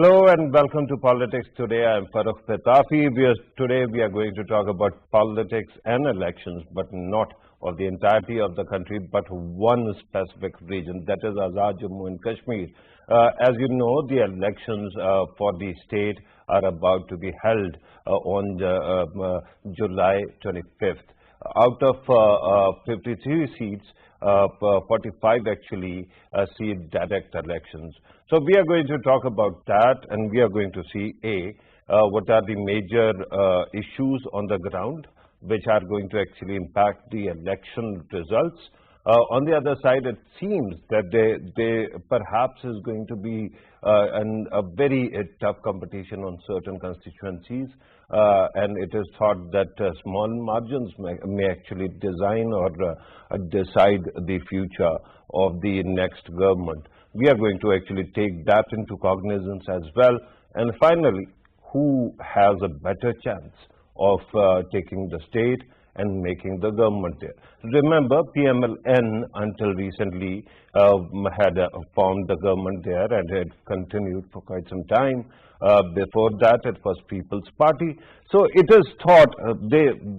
Hello and welcome to Politics Today. I am Farrukh Pitafi. Today we are going to talk about politics and elections, but not of the entirety of the country, but one specific region, that is Azad Jammu and Kashmir. As you know, the elections for the state are about to be held on July 25th. Out of 53 seats, 45 actually see direct elections. So we are going to talk about that, and we are going to see what are the major issues on the ground which are going to actually impact the election results. On the other side, it seems that they perhaps is going to be a very tough competition on certain constituencies, and it is thought that small margins may actually design or decide the future of the next government. We are going to actually take that into cognizance as well. And finally, who has a better chance of taking the state and making the government there? Remember, PMLN until recently had formed the government there and had continued for quite some time. Before that, it was People's Party. So it is thought,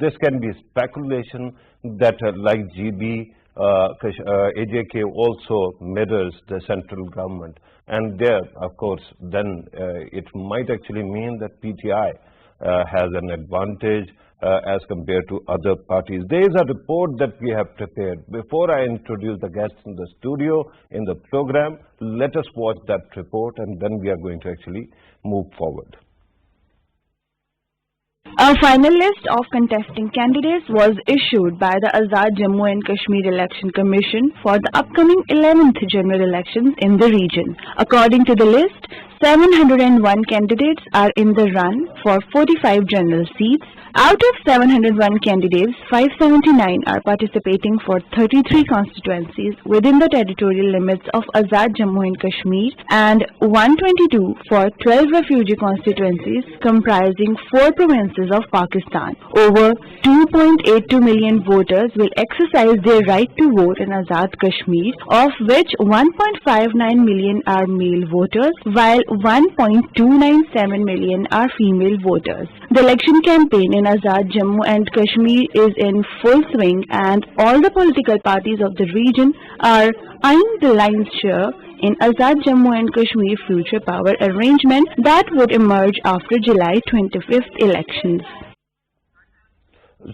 this can be speculation that like GB, AJK also mirrors the central government. And there, of course, then it might actually mean that PTI has an advantage as compared to other parties. There is a report that we have prepared. Before I introduce the guests in the studio, in the program, let us watch that report and then we are going to actually move forward. A final list of contesting candidates was issued by the Azad Jammu and Kashmir Election Commission for the upcoming 11th general elections in the region. According to the list, 701 candidates are in the run for 45 general seats. Out of 701 candidates, 579 are participating for 33 constituencies within the territorial limits of Azad Jammu and Kashmir and 122 for 12 refugee constituencies comprising 4 provinces of Pakistan. Over 2.82 million voters will exercise their right to vote in Azad Kashmir, of which 1.59 million are male voters, while 1.297 million are female voters. The election campaign in Azad Jammu and Kashmir is in full swing, and all the political parties of the region are eyeing the lion's share in Azad Jammu and Kashmir future power arrangement that would emerge after July 25th elections.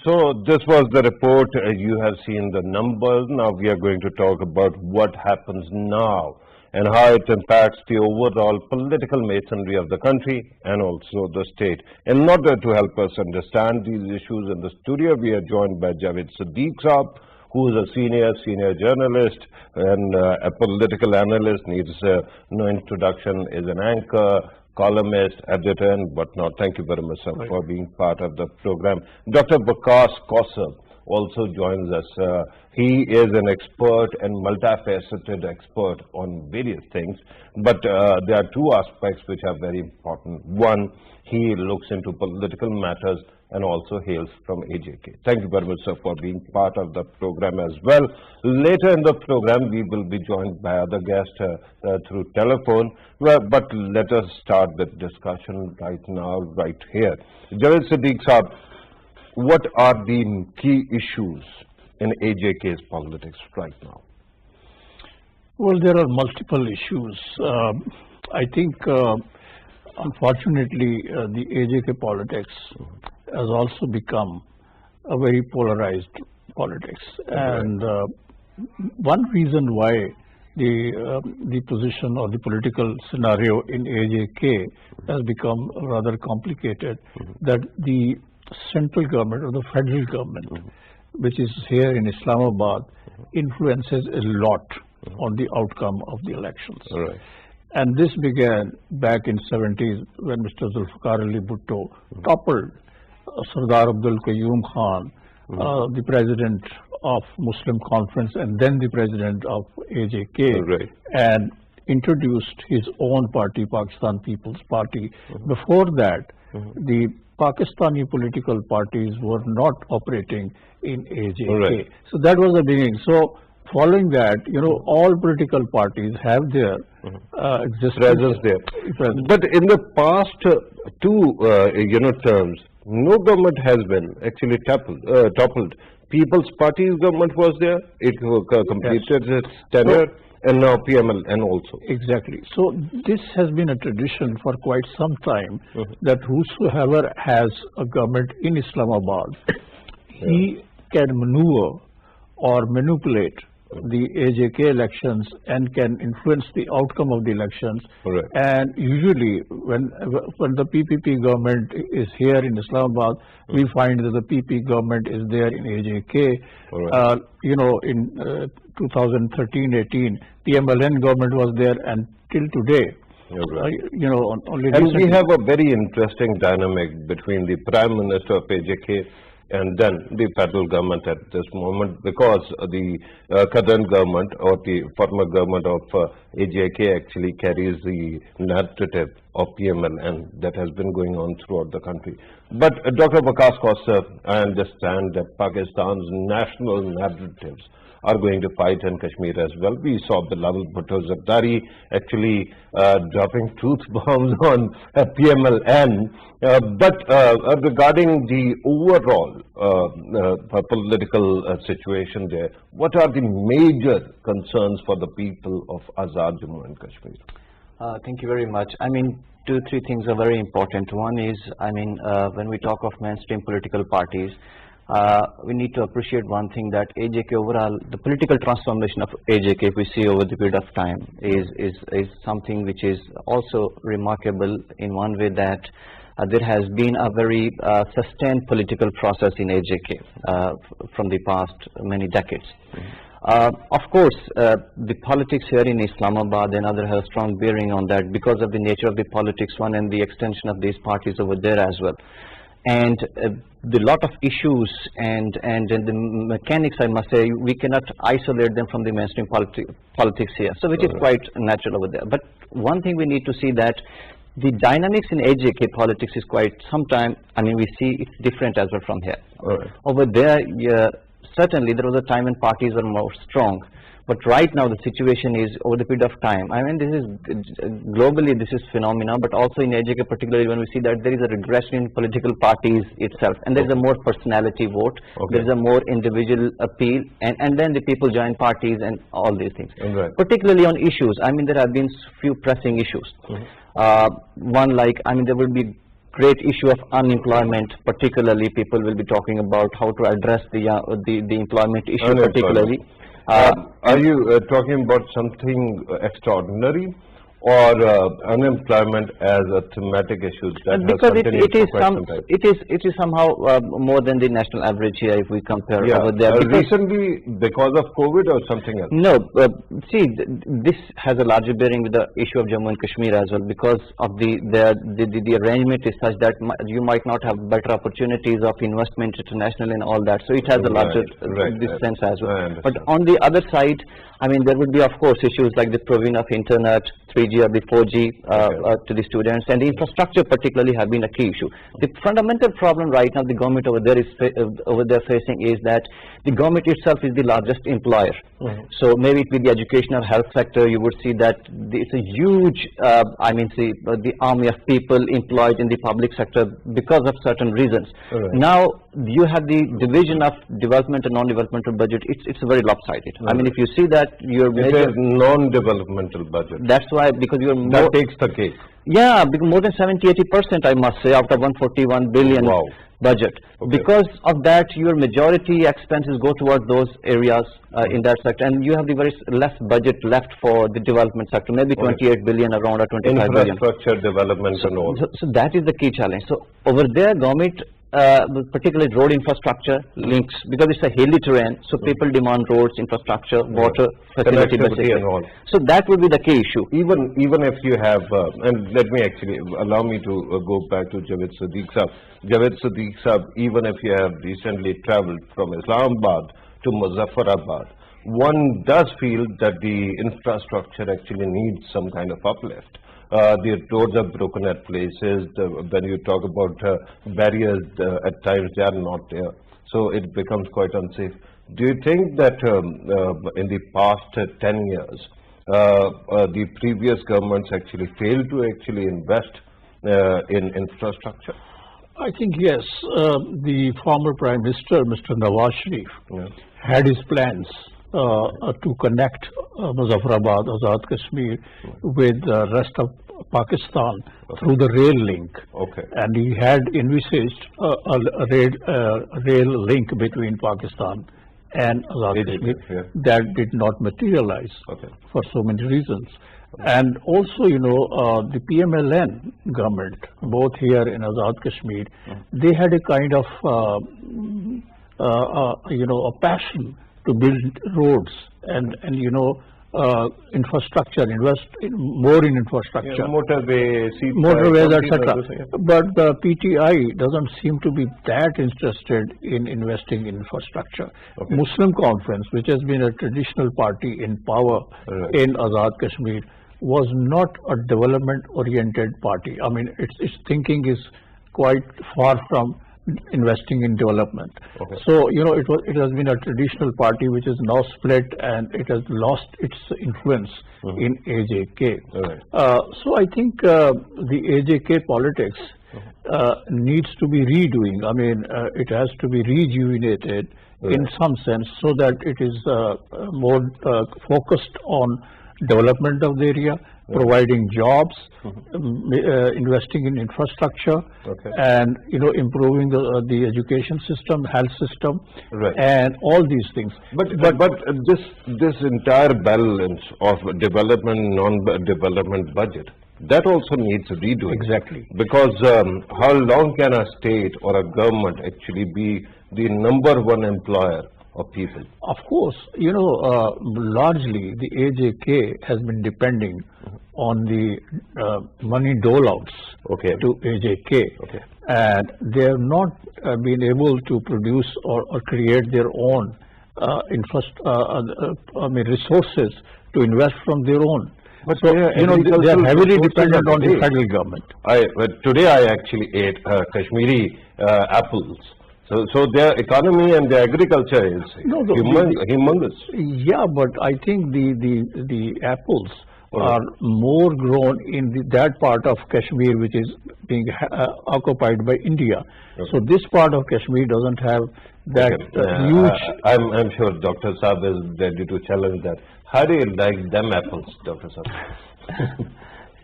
So this was the report. You have seen the numbers. Now we are going to talk about what happens now and how it impacts the overall political masonry of the country and also the state. In order to help us understand these issues in the studio, we are joined by Javed Siddiq Saab, who is a senior journalist and a political analyst, needs no introduction, is an anchor, columnist, editor, and whatnot. Thank you very much, sir, for being part of the program. Dr. Bakas Kausar also joins us. He is an expert and multifaceted expert on various things, but there are two aspects which are very important. One, he looks into political matters and also hails from AJK. Thank you very much, sir, for being part of the program as well. Later in the program, we will be joined by other guests through telephone, but let us start the discussion right now, right here. Javed Siddiq Saab, what are the key issues in AJK's politics right now? Well, there are multiple issues. I think, unfortunately, the AJK politics has also become a very polarized politics. And one reason why the position or the political scenario in AJK has become rather complicated, that the central government or the federal government, which is here in Islamabad, influences a lot on the outcome of the elections. Right. And this began back in 70s when Mr. Zulfikar Ali Bhutto toppled Sardar Abdul Qayyum Khan, the president of Muslim Conference and then the president of AJK, and introduced his own party, Pakistan People's Party. Before that, the Pakistani political parties were not operating in AJK. So that was the beginning. So following that, all political parties have their existence. Presence there. But in the past two terms, no government has been actually toppled. People's Party's government was there. It completed its tenure, and now PMLN also. Exactly. So this has been a tradition for quite some time that whosoever has a government in Islamabad, he can maneuver or manipulate the AJK elections and can influence the outcome of the elections. Correct. And usually when the PPP government is here in Islamabad, we find that the PP government is there in AJK. Correct. In 2013-18, PMLN government was there, and till today, only and recently. we have a very interesting dynamic between the Prime Minister of AJK and then the federal government at this moment, because the current government or the former government of AJK actually carries the narrative of PMLN that has been going on throughout the country. But Dr. Vikas Kaushal, I understand that Pakistan's national narratives are going to fight in Kashmir as well. We saw the Bilawal Bhutto Zardari actually dropping truth bombs on PMLN. But regarding the overall political situation there, what are the major concerns for the people of Azad Jammu and Kashmir? Thank you very much. I mean, 2-3 things are very important. One is, when we talk of mainstream political parties, we need to appreciate one thing, that AJK overall, the political transformation of AJK, if we see over the period of time, is something which is also remarkable in one way, that there has been a very sustained political process in AJK from the past many decades. Of course, the politics here in Islamabad and other have strong bearing on that because of the nature of the politics, one, and the extension of these parties over there as well. And the lot of issues and the mechanics, I must say, we cannot isolate them from the mainstream politics here, so which is quite natural over there. But one thing we need to see, that the dynamics in AJK politics is quite, sometimes, we see it's different as well from here. Over there, certainly there was a time when parties were more strong. But right now the situation is, over the period of time, this is globally, this is phenomena, but also in AJK particularly, when we see that there is a regression in political parties itself, and there is a more personality vote, there is a more individual appeal, and then the people join parties and all these things. Particularly on issues, there have been few pressing issues. One, like, there will be great issue of unemployment. Particularly, people will be talking about how to address the employment issue particularly. Are you talking about something extraordinary, or unemployment as a thematic issue that because has continued for quite some time? It is somehow more than the national average here if we compare over there. Recently, because of COVID or something else? No, see, this has a larger bearing with the issue of Jammu and Kashmir as well, because of the arrangement is such that you might not have better opportunities of investment international and all that. So it has a larger sense as well. But on the other side, there would be, of course, issues like the provision of internet, 3G or the 4G to the students, and the infrastructure particularly have been a key issue. The fundamental problem right now the government over there is facing is that the government itself is the largest employer. So maybe it be the education or health sector, you would see that it's a huge, the army of people employed in the public sector because of certain reasons. Now you have the division of development and non-developmental budget. It's very lopsided. If you see that your major non-developmental budget. That's why, because you're more, that takes the cake. Yeah, because more than 70-80%, I must say, out of 141 billion budget. Because of that, your majority expenses go towards those areas in that sector, and you have the very less budget left for the development sector, maybe 28 billion around, or 25 billion. Infrastructure development and all. So that is the key challenge. So over there, government, particularly road infrastructure links, because it's a hilly terrain, so people demand roads, infrastructure, water, facility basically. And all. So that would be the key issue. Even if you have, and let me actually, allow me to go back to Javed Sadiq Saab. Javed Sadiq Saab, even if you have recently traveled from Islamabad to Muzaffarabad, one does feel that the infrastructure actually needs some kind of uplift. The roads are broken at places. When you talk about barriers, at times they are not there. so it becomes quite unsafe. Do you think that in the past 10 years, the previous governments actually failed to actually invest in infrastructure? I think yes. The former Prime Minister, Mr. Nawaz Sharif, had his plans to connect Muzaffarabad, Azad Kashmir with the rest of Pakistan through the rail link. Okay. And he had envisaged a rail link between Pakistan and Azad Kashmir that did not materialize for so many reasons. And also, you know, the PMLN government, both here in Azad Kashmir, they had a kind of, you know, a passion to build roads and you know, infrastructure, invest more in infrastructure. Motorways, etc. But the PTI doesn't seem to be that interested in investing in infrastructure. Muslim Conference, which has been a traditional party in power in Azad Kashmir, was not a development-oriented party. I mean, its thinking is quite far from investing in development. So, you know, it has been a traditional party which is now split and it has lost its influence in AJK. So I think the AJK politics needs to be redoing. I mean, it has to be rejuvenated in some sense so that it is more focused on development of the area, providing jobs, investing in infrastructure, and you know, improving the education system, health system, and all these things. But this entire balance of development, non-development budget, that also needs redoing. Exactly. Because how long can a state or a government actually be the #1 employer of people? Of course, you know, largely the AJK has been depending on the money dole-outs to AJK, and they have not been able to produce or create their own resources to invest from their own. But so, you know, they are heavily dependent on the federal government. Today I actually ate Kashmiri apples. So their economy and their agriculture is humongous. Yeah, but I think the apples are more grown in that part of Kashmir which is being occupied by India. So this part of Kashmir doesn't have that huge... I'm sure Dr. Saab is ready to challenge that. How do you like them apples, Dr. Saab?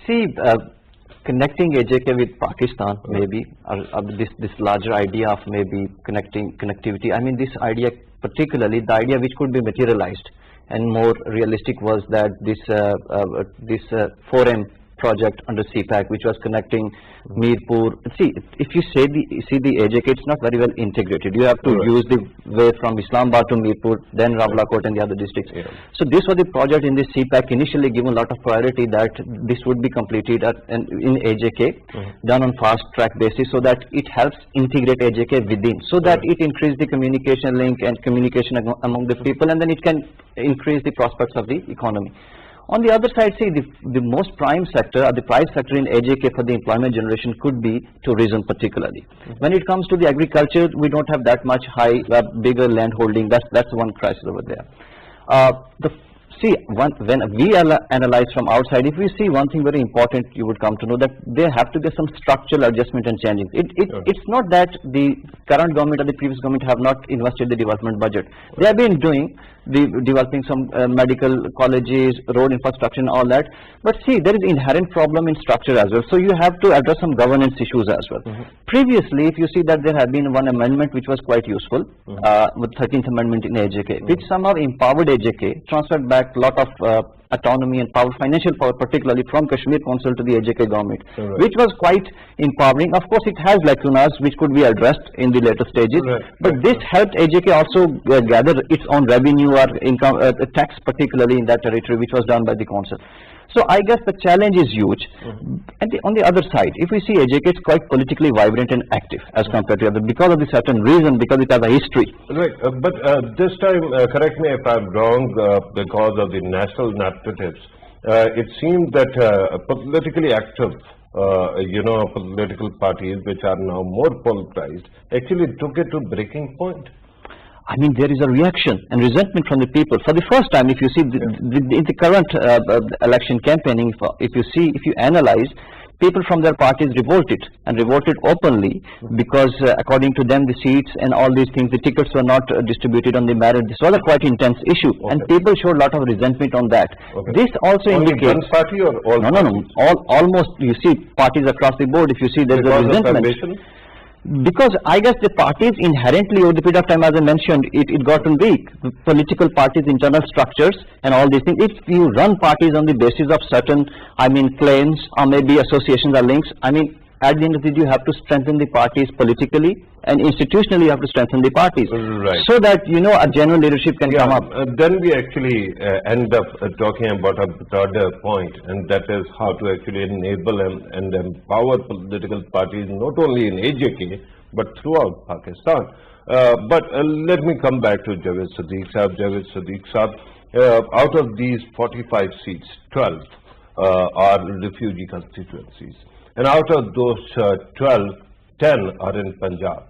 See, connecting AJK with Pakistan, maybe, or this larger idea of maybe connectivity. I mean, this idea, particularly the idea which could be materialized and more realistic, was that this 4M project under CPAC, which was connecting Mirpur. See, if you see the AJK, it's not very well integrated. You have to use the way from Islamabad to Mirpur, then Rawalakot and the other districts. So this was the project in the CPAC, initially given a lot of priority that this would be completed in AJK, done on fast track basis, so that it helps integrate AJK within, so that it increases the communication link and communication among the people, and then it can increase the prospects of the economy. On the other side, see, the most prime sector or the private sector in AJK for the employment generation could be tourism particularly. When it comes to the agriculture, we don't have that much bigger land holding. That's one crisis over there. When we analyze from outside, if we see one thing very important, you would come to know that there have to be some structural adjustment and changing. It's not that the current government or the previous government have not invested the development budget. They have been developing some medical colleges, road infrastructure and all that. But see, there is inherent problem in structure as well. So you have to address some governance issues as well. Previously, if you see that there had been one amendment which was quite useful, with 13th Amendment in AJK, which somehow empowered AJK, transferred back a lot of autonomy and power, financial power, particularly from Kashmir Council to the AJK government, which was quite empowering. Of course, it has lacunas which could be addressed in the later stages, but this helped AJK also gather its own revenue or income, tax particularly in that territory, which was done by the council. So I guess the challenge is huge. And on the other side, if we see AJK, it's quite politically vibrant and active as compared to other, because of the certain reason, because it has a history. Right, but this time, correct me if I'm wrong, because of the national narratives, it seemed that politically active political parties which are now more polarized actually took it to breaking point? I mean, there is a reaction and resentment from the people. For the first time, if you see in the current election campaigning, if you analyze, people from their parties revolted and revolted openly because according to them the seats and all these things, the tickets were not distributed on the merit. This was a quite intense issue, and people showed a lot of resentment on that. This also Only indicates one party or all? No, almost. You see parties across the board. If you see, there is a resentment. Because I guess the parties inherently over the period of time, as I mentioned, it gotten weak. Political parties, internal structures and all these things. If you run parties on the basis of certain, claims or maybe associations or links, at the end of the day, you have to strengthen the parties politically and institutionally. You have to strengthen the parties, so that a genuine leadership can come up. Then we actually end up talking about a broader point, and that is how to actually enable and empower political parties not only in AJK but throughout Pakistan. But let me come back to Javed Sadiq Saab. Javed Sadiq Saab, out of these 45 seats, 12 are refugee constituencies. And out of those 12, 10 are in Punjab.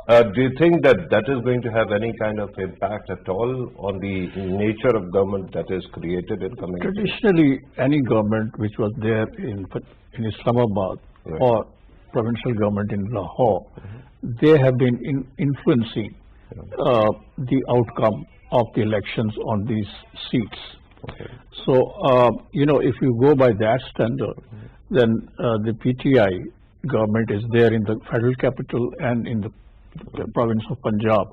Do you think that is going to have any kind of impact at all on the nature of government that is created in community? Traditionally, any government which was there in Islamabad or provincial government in Lahore, they have been influencing the outcome of the elections on these seats. So, if you go by that standard, then the PTI government is there in the federal capital and in the province of Punjab.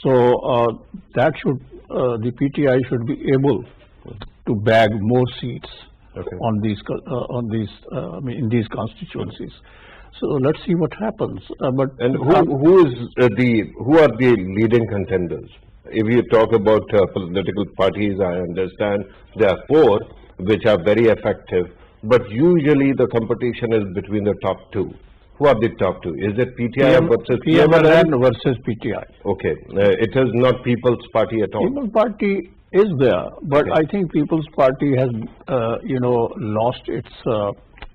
So that should the PTI should be able to bag more seats on these in these constituencies. So let's see what happens. Who are the leading contenders? If you talk about political parties, I understand there are 4 which are very effective. But usually the competition is between the top 2. Who are the top 2? Is it PTI versus PMLN versus PTI? Okay. It is not People's Party at all. People's Party is there, but I think People's Party has, lost its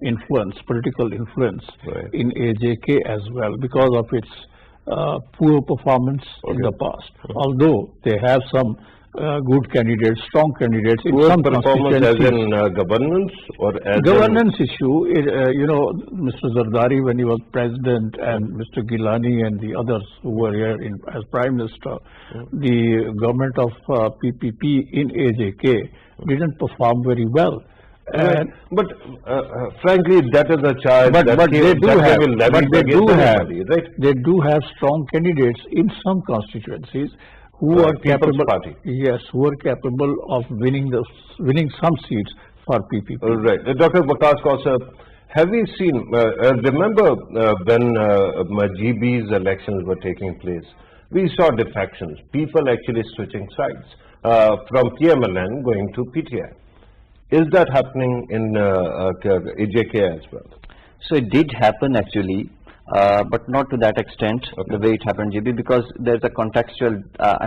influence, political influence in AJK as well because of its poor performance in the past. Although they have some good candidates, strong candidates in some performance as in governance or as governance issue. Mr. Zardari, when he was president, and Mr. Gilani and the others who were here as prime minister, the government of PPP in AJK didn't perform very well. But frankly, that is a charge they do have strong candidates in some constituencies who are capable, who are capable of winning some seats for PPP. Right, Dr. Waqas Kausar, have we seen? Remember when GB's elections were taking place, we saw defections, people actually switching sides from PMLN going to PTI. Is that happening in AJK as well? So it did happen actually. But not to that extent, the way it happened, GB, because there's a contextual,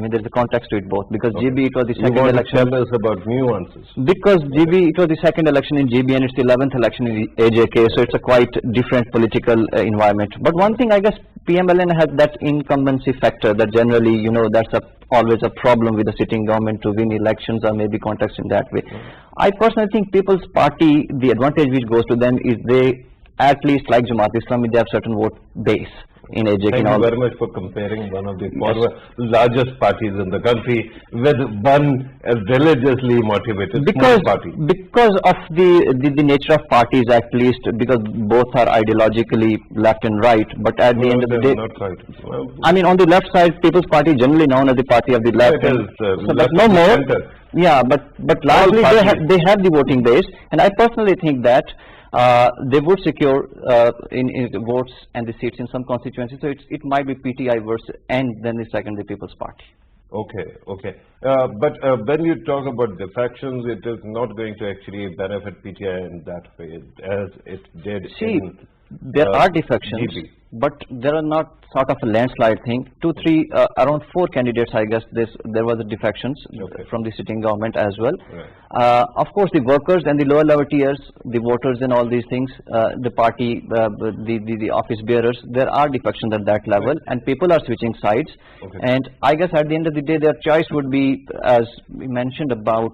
there's a context to it both, because GB, it was the second election. Tell us about nuances. Because GB, it was the second election in GB and it's the 11th election in AJK, so it's a quite different political environment. But one thing, I guess, PMLN has that incumbency factor that generally, that's always a problem with the sitting government to win elections or maybe context in that way. I personally think People's Party, the advantage which goes to them is they, at least like Jamaat Islami, they have certain vote base in AJK. Thank you very much for comparing one of the largest parties in the country with one religiously motivated small party. Because of the nature of parties, at least, because both are ideologically left and right, but at the end of the day, not right. On the left side, People's Party is generally known as the party of the left. But no more. Center. Yeah, but largely they have the voting base, and I personally think that they would secure in votes and the seats in some constituencies. So it might be PTI versus, and then the second, the People's Party. Okay. But when you talk about defections, it is not going to actually benefit PTI in that way as it did. There are defections, GP. but there are not sort of a landslide thing. Around 4 candidates, I guess, there was a defections from the sitting government as well. Right. Of course, the workers and the lower level tiers, the voters and all these things, the party, the office bearers, there are defections at that level, and people are switching sides. Okay. And I guess at the end of the day, their choice would be, as we mentioned, about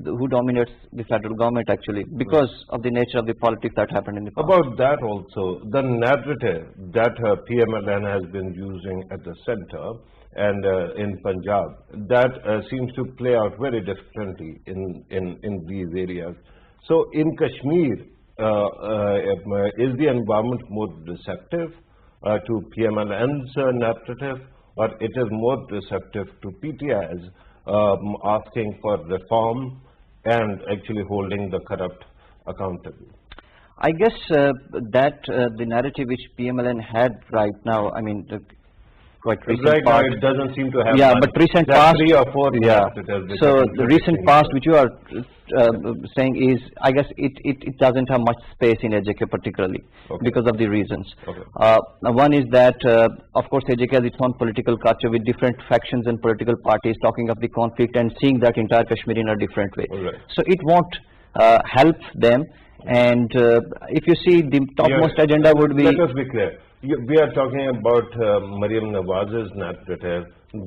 who dominates the federal government actually, because of the nature of the politics that happened in the past. About that also, the narrative that PMLN has been using at the center and in Punjab, that seems to play out very differently in these areas. So in Kashmir, is the environment more receptive to PMLN's narrative, or it is more receptive to PTI's asking for reform and actually holding the corrupt accountable? I guess that the narrative which PMLN had right now, I mean, quite recent right past, now it doesn't seem to have. yeah, much. but recent There are past, 3 or 4 yeah. narratives which So are the recent contradicting past each which you are saying is, I guess it doesn't have much space in AJK particularly, because of the reasons. One is that of course AJK has its own political culture with different factions and political parties talking of the conflict and seeing that entire Kashmir in a different way. Right. So it won't help them. And if you see, the topmost agenda would be. Let us be clear. We are talking about Mariam Nawaz's narrative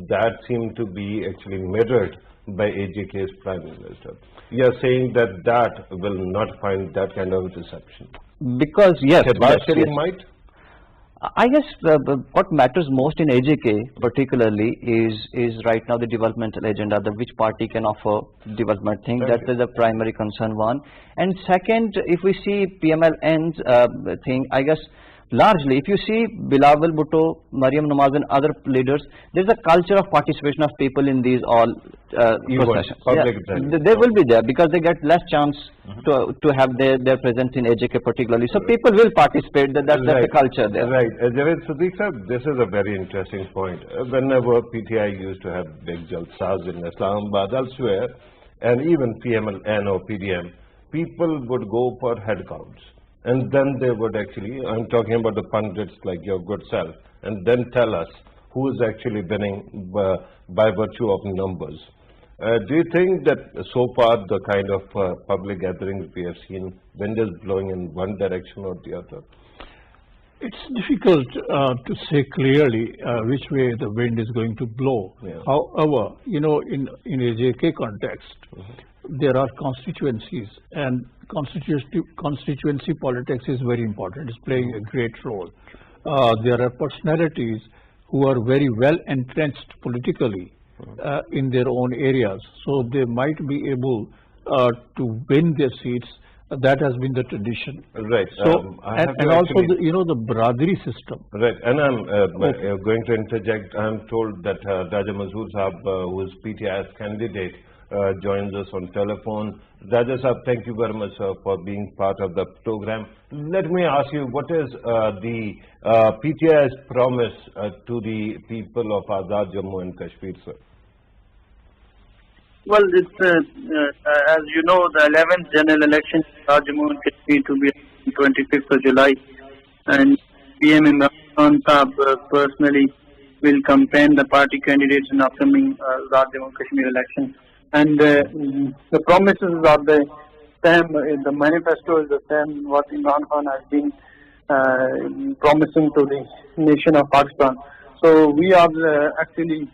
that seemed to be actually mirrored by AJK's Prime Minister. You are saying that that will not find that kind of reception. Because yes, might. I guess what matters most in AJK particularly is right now the developmental agenda, that which party can offer development thing. That is the primary concern one. And second, if we see PMLN's thing, I guess largely, if you see Bilawal Bhutto, Mariam Nawaz and other leaders, there is a culture of participation of people in these all processions. They will be there because they get less chance to have their presence in AJK particularly. So people will participate. That's the culture there. Right. Javed Sadiq sir, this is a very interesting point. Whenever PTI used to have big jalsas in Islamabad, elsewhere, and even PMLN or PDM, people would go for head counts. And then they would actually, I'm talking about the pundits like your good self, and then tell us who is actually winning by virtue of numbers. Do you think that so far the kind of public gatherings we have seen, wind is blowing in one direction or the other? It's difficult to say clearly which way the wind is going to blow. Yeah. However, you know, in AJK context, there are constituencies, and constituency politics is very important. It's playing a great role. There are personalities who are very well entrenched politically in their own areas, so they might be able to win their seats. That has been the tradition. Right. So, and also, the Bradri system. Right. And I'm going to interject. I'm told that Raja Mazur Saab, who is PTI's candidate, joins us on telephone. Raja Saab, thank you very much for being part of the program. Let me ask you, what is the PTI's promise to the people of Azad Jammu and Kashmir, sir? Well, it's, as you know, the 11th general election in Jammu and Kashmir to be on 25th of July, and PM Imran Saab personally will campaign the party candidates in upcoming Jammu and Kashmir election. And the promises are the same, the manifesto is the same what Imran Khan has been promising to the nation of Pakistan. So we are actually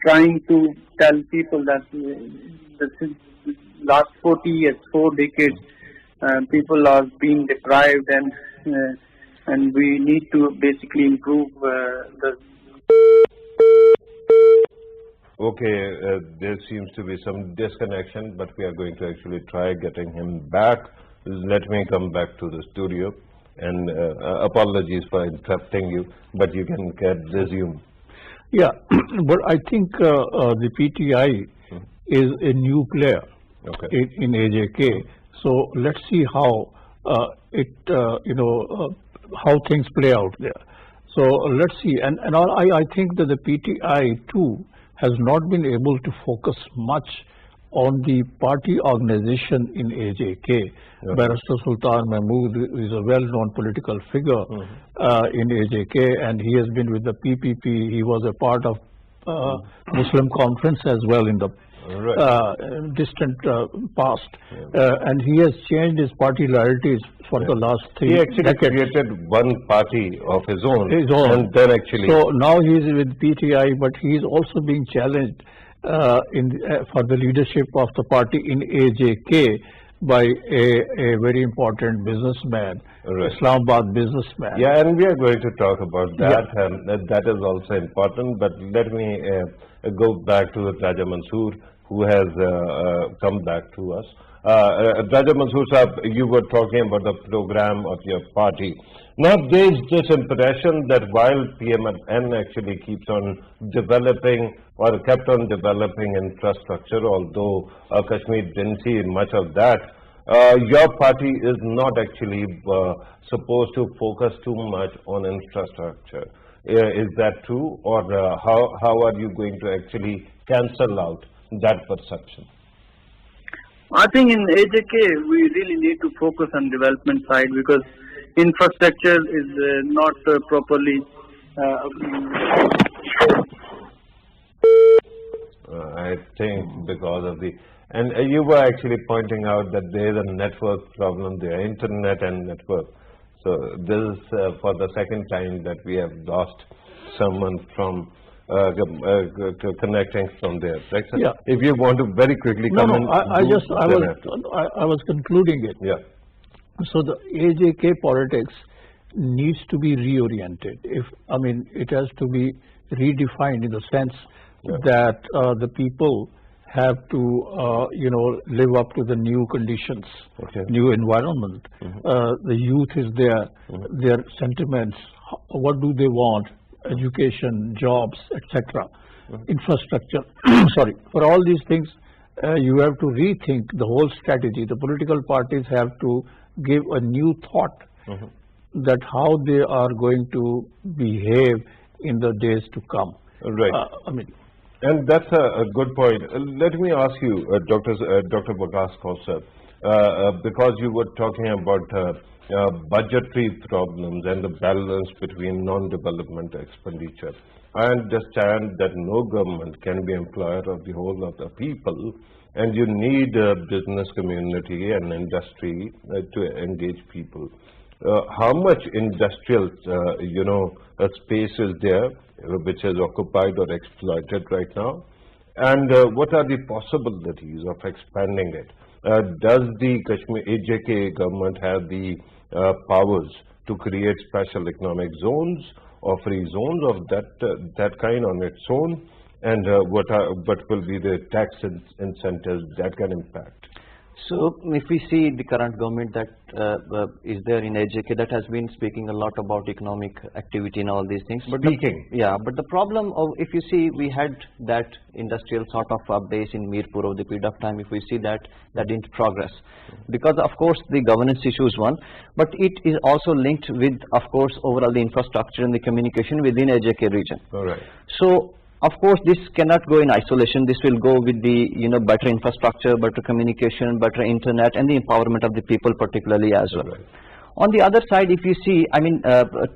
trying to tell people that the last 40 years, 4 decades, people are being deprived, and we need to basically improve the. Okay, there seems to be some disconnection, but we are going to actually try getting him back. Let me come back to the studio, and apologies for interrupting you, but you can resume. Yeah, but I think the PTI is a new player in AJK. So let's see how how things play out there. So let's see, and I think that the PTI too has not been able to focus much on the party organization in AJK. Barrister Sultan Mahmood is a well-known political figure in AJK, and he has been with the PPP. He was a part of Muslim conference as well in the distant past, and he has changed his party loyalties for the last 3 He actually decades. created one party of his own, and then actually... So now he is with PTI, but he is also being challenged for the leadership of the party in AJK by a very important businessman, Islamabad businessman. Yeah, and we are going to talk about that, and that is also important. But let me go back to Raja Mansoor, who has come back to us. Raja Mansoor Sahab, you were talking about the program of your party. Now there is this impression that while PMN actually keeps on developing or kept on developing infrastructure, although Kashmir didn't see much of that, your party is not actually supposed to focus too much on infrastructure. Is that true, or how are you going to actually cancel out that perception? I think in AJK we really need to focus on development side, because infrastructure is not properly I think because of the... And you were actually pointing out that there is a network problem there, internet and network. So this is for the second time that we have lost someone from connecting from there. Right? So Yeah. If you want to very quickly come in. I was concluding it. Yeah. So the AJK politics needs to be reoriented. It has to be redefined in the sense that the people have to, live up to the new conditions, new environment. The youth is there, their sentiments, what do they want, education, jobs, etc., infrastructure. Sorry, for all these things, you have to rethink the whole strategy. The political parties have to give a new thought that how they are going to behave in the days to come. Right. And that's a good point. Let me ask you, Dr. Vikas Kausar, because you were talking about budgetary problems and the balance between non-development expenditure. I understand that no government can be employer of the whole of the people, and you need a business community and industry to engage people. How much industrial, space is there which is occupied or exploited right now? And what are the possibilities of expanding it? Does the Kashmir AJK government have the powers to create special economic zones or free zones of that kind on its own? And what will be the tax incentives that can impact? So if we see the current government that is there in AJK, that has been speaking a lot about economic activity and all these things. But but the problem of, if you see, we had that industrial sort of base in Mirpur over the period of time. If we see that didn't progress, because of course the governance issue is one, but it is also linked with, of course, overall the infrastructure and the communication within AJK region. All right. So of course, this cannot go in isolation. This will go with the better infrastructure, better communication, better internet, and the empowerment of the people particularly as well. Right. On the other side, if you see,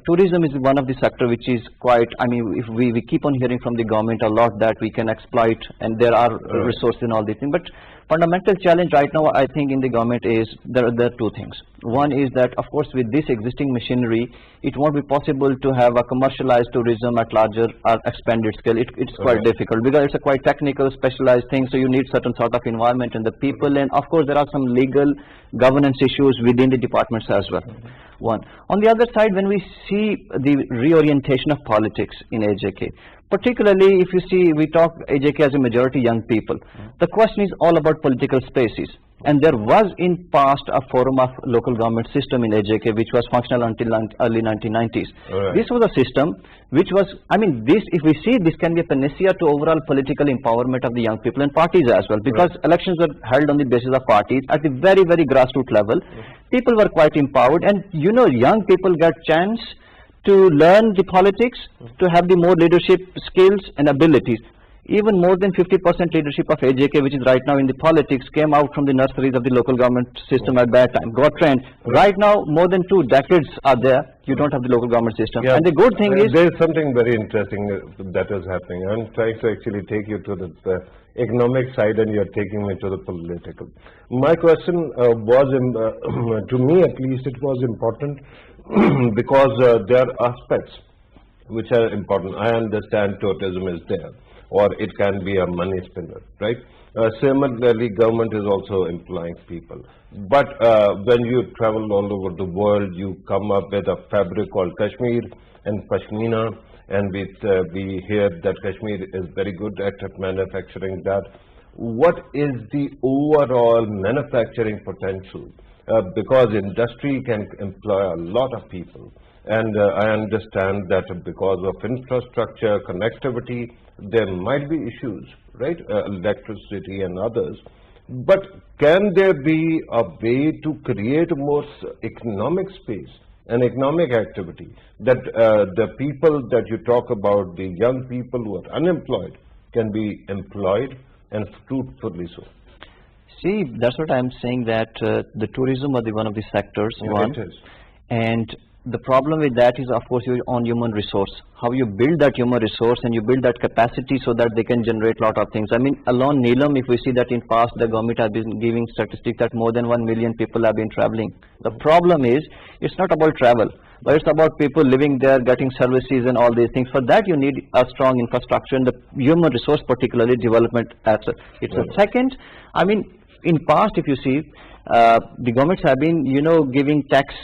tourism is one of the sector which is quite, if we keep on hearing from the government a lot that we can exploit and there are resources and all these things. But fundamental challenge right now, I think, in the government is there are two things. One is that, of course, with this existing machinery, it won't be possible to have a commercialized tourism at larger or expanded scale. It's quite difficult because it's a quite technical, specialized thing. So you need certain sort of environment and the people, and of course there are some legal governance issues within the departments as well. One. On the other side, when we see the reorientation of politics in AJK, particularly if you see, we talk AJK as a majority young people. The question is all about political spaces. And there was in past a forum of local government system in AJK which was functional until early 1990s. Right. This was a system which was, this, if we see, this can be a panacea to overall political empowerment of the young people and parties as well, because elections were held on the basis of parties at the very, very grassroots level. People were quite empowered, and young people got chance to learn the politics, to have the more leadership skills and abilities. Even more than 50% leadership of AJK, which is right now in the politics, came out from the nurseries of the local government system at that time, got trained. Right now, more than 2 decades are there, you don't have the local government system. Yeah. And the good thing is... There is something very interesting that is happening. I'm trying to actually take you to the economic side and you're taking me to the political. My question was, to me at least, it was important because there are aspects which are important. I understand tourism is there, or it can be a money spinner, right? Similarly, government is also employing people. But when you travel all over the world, you come up with a fabric called Kashmir and Pashmina, and we hear that Kashmir is very good at manufacturing that. What is the overall manufacturing potential? Because industry can employ a lot of people. And I understand that because of infrastructure, connectivity, there might be issues, right? Electricity and others. But can there be a way to create more economic space and economic activity that the people that you talk about, the young people who are unemployed, can be employed and fruitfully so? See, that's what I'm saying, that the tourism was one of the sectors. Yeah, it is. And the problem with that is, of course, your own human resource. How you build that human resource and you build that capacity so that they can generate a lot of things. I mean, alone Neelam, if we see that in past, the government has been giving statistics that more than 1 million people have been traveling. The problem is, it's not about travel, but it's about people living there, getting services and all these things. For that, you need a strong infrastructure and the human resource, particularly development. It's a second. I mean, in past, if you see, the governments have been, giving tax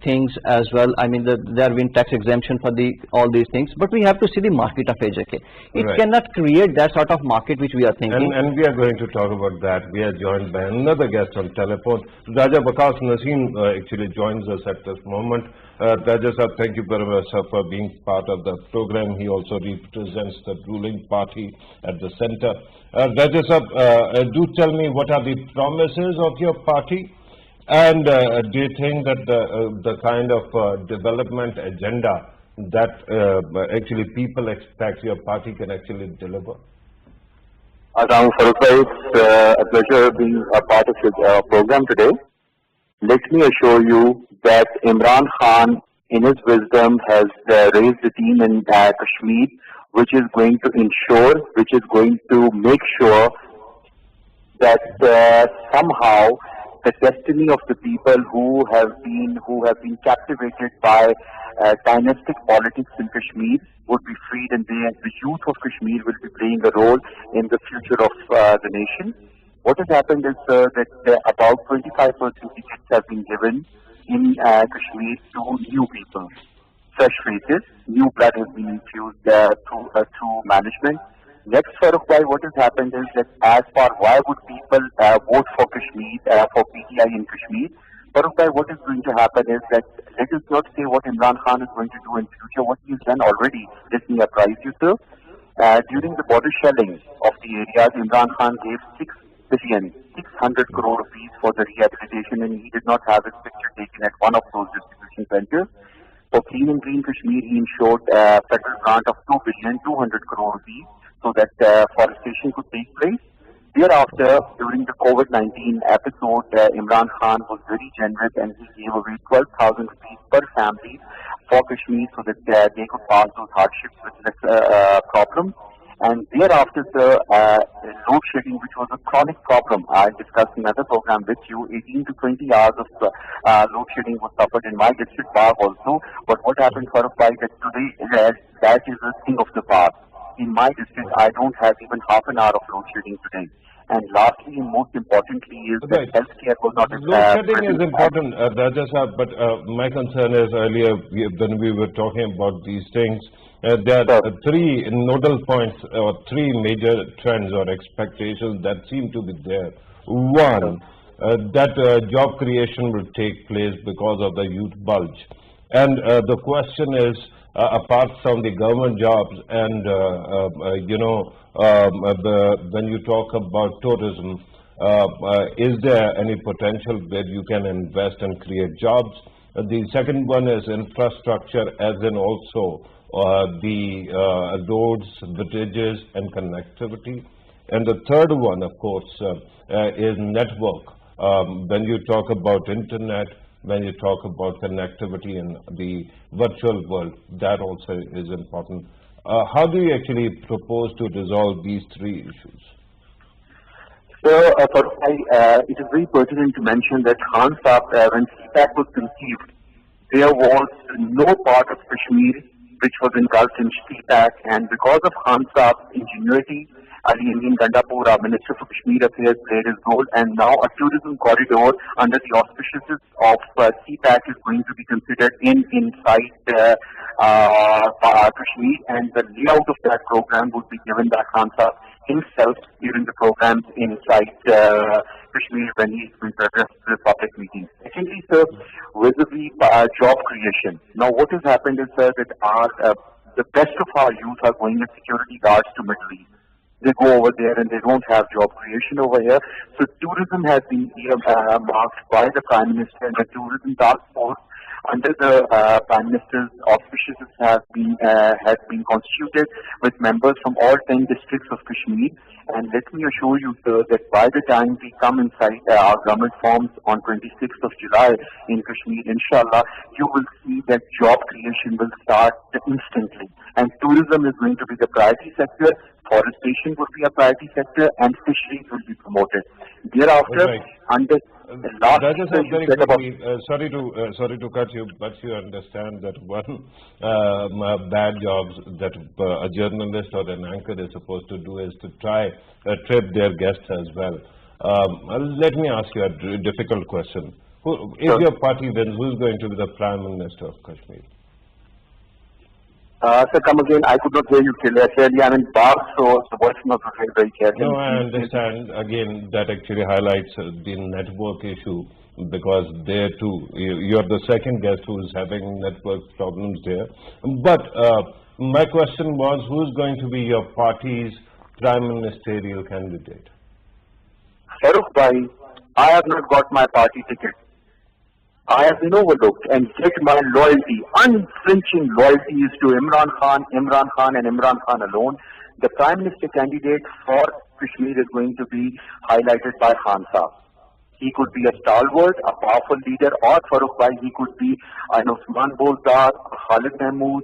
things as well. I mean, there have been tax exemption for all these things. But we have to see the market of AJK. It cannot create that sort of market which we are thinking. And we are going to talk about that. We are joined by another guest on telephone. Raja Bakas Naseem actually joins us at this moment. Raja sir, thank you very much sir, for being part of the program. He also represents the ruling party at the center. Raja sir, do tell me, what are the promises of your party, and do you think that the kind of development agenda that actually people expect your party can actually deliver? Farrukh, it's a pleasure being a part of your program today. Let me assure you that Imran Khan, in his wisdom, has raised a team in Kashmir, which is going to ensure, which is going to make sure that somehow the destiny of the people who have been captivated by dynastic politics in Kashmir would be freed, and the youth of Kashmir will be playing a role in the future of the nation. What has happened is that about 25% tickets have been given in Kashmir to new people, fresh faces, new blood has been infused through management. Next, Farrukh bhai, what has happened is that as far why would people vote for Kashmir, for PTI in Kashmir, Farrukh bhai, what is going to happen is that, let us not say what Imran Khan is going to do in future, what he has done already. Let me apprise you, sir. During the border shelling of the areas, Imran Khan gave 600 crore rupees for the rehabilitation, and he did not have his picture taken at one of those distribution centers. For Clean and Green Kashmir, he ensured a federal grant of 2,200 crore rupees so that forestation could take place. Thereafter, during the COVID-19 episode, Imran Khan was very generous and he gave away 12,000 rupees per family for Kashmir so that they could pass those hardships with less problem. And thereafter, load shedding, which was a chronic problem, I discussed in another program with you, 18 to 20 hours of load shedding was suffered in my district, Bagh also. But what happened, Farrukh bhai, that today that is a thing of the past. In my district, I don't have even half an hour of load shedding today. And lastly, and most importantly, is that healthcare was not... Load shedding is important, Raja Sahab, but my concern is earlier when we were talking about these things, there are three nodal points or three major trends or expectations that seem to be there. One, that job creation will take place because of the youth bulge. And the question is, apart from the government jobs and, when you talk about tourism, is there any potential where you can invest and create jobs? The second one is infrastructure, as in also the roads, bridges and connectivity. And the third one, of course, is network. When you talk about internet, when you talk about connectivity in the virtual world, that also is important. How do you actually propose to resolve these three issues? So, it is very pertinent to mention that Khan Saab, when CPAC was conceived, there was no part of Kashmir which was engulfed in CPAC, and because of Khan Saab's ingenuity, Ali Amin Gandapur, our Minister for Kashmir Affairs, played his role, and now a tourism corridor under the auspices of CPAC is going to be considered inside Kashmir, and the layout of that program would be given by Khan Saab himself during the programs inside Kashmir when he is going to address the public meetings. Secondly, sir, vis-a-vis job creation. Now, what has happened is, sir, that the best of our youth are going as security guards to Middle East. They go over there and they don't have job creation over here. So tourism has been marked by the Prime Minister, and the tourism task force under the Prime Minister's auspices has been constituted with members from all 10 districts of Kashmir. And let me assure you, sir, that by the time we come inside our government forms on 26th of July in Kashmir, inshallah, you will see that job creation will start instantly. And tourism is going to be the priority sector. Forestation will be a priority sector, and fisheries will be promoted. Thereafter, right. Under the last That is very said about quickly, sorry to cut you, but you understand that one bad jobs that a journalist or an anchor is supposed to do is to try trip their guests as well. Let me ask you a difficult question. If your party wins, who is going to be the Prime Minister of Kashmir? Sir, come again. I could not hear you clearly. I'm in bar, so the voice is not very clear. No, I understand. Again, that actually highlights the network issue, because there too, you're the second guest who is having network problems there. But my question was, who's going to be your party's prime ministerial candidate? Farrukh Bhai, I have not got my party ticket. I have been overlooked, and yet my loyalty, unflinching loyalty, is to Imran Khan and Imran Khan alone. The Prime Minister candidate for Kashmir is going to be highlighted by Khan Saab. He could be a stalwart, a powerful leader, or Farrukh Bhai, he could be an Usman Bozdar, Khalid Mahmood,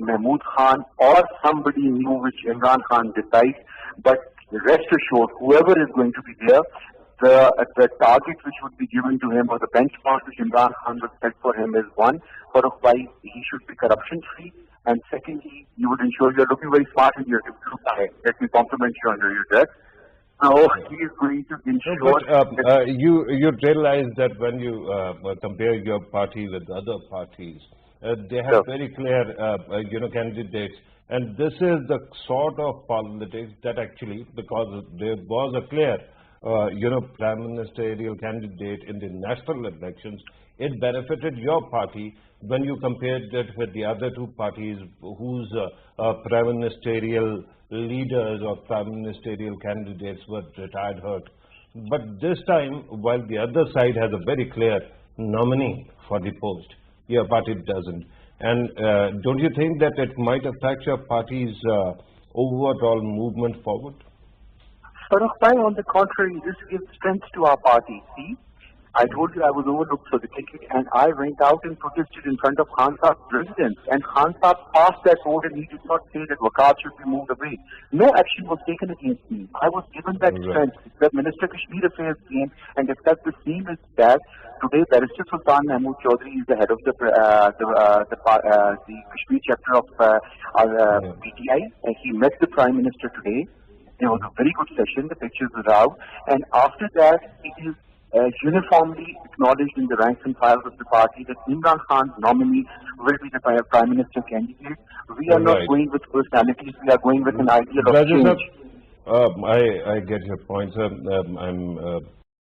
Mahmood Khan, or somebody new which Imran Khan decides. But rest assured, whoever is going to be there, the target which would be given to him, or the benchmark which Imran Khan would set for him, is one, Farrukh Bhai, he should be corruption free, and secondly, you would ensure you're looking very smart in your blue tie. Let me compliment you under your dress. So he is going to ensure. You realize that when you compare your party with other parties, they have very clear candidates, and this is the sort of politics that actually, because there was a clear prime ministerial candidate in the national elections, it benefited your party when you compared it with the other two parties whose prime ministerial leaders or prime ministerial candidates were retired hurt. But this time, while the other side has a very clear nominee for the post, your party doesn't. And don't you think that it might affect your party's overall movement forward? Farrukh Bhai, on the contrary, this gives strength to our party. See, I told you I was overlooked for the ticket, and I went out and protested in front of Khan Saab's residence, and Khan Saab passed that vote, and he did not say that Waqaf should be moved away. No action was taken against me. I was given that strength. The Minister Kashmir Affairs came and discussed the same as that. Today, Barrister Sultan Mahmood Chaudhary is the head of the Kashmir chapter of PTI, and he met the Prime Minister today. It was a very good session. The pictures were out, and after that, it is uniformly acknowledged in the ranks and files of the party that Imran Khan's nominee will be the Prime Minister candidate. We are not going with personalities. We are going with an ideal of change. I get your point, sir. I'm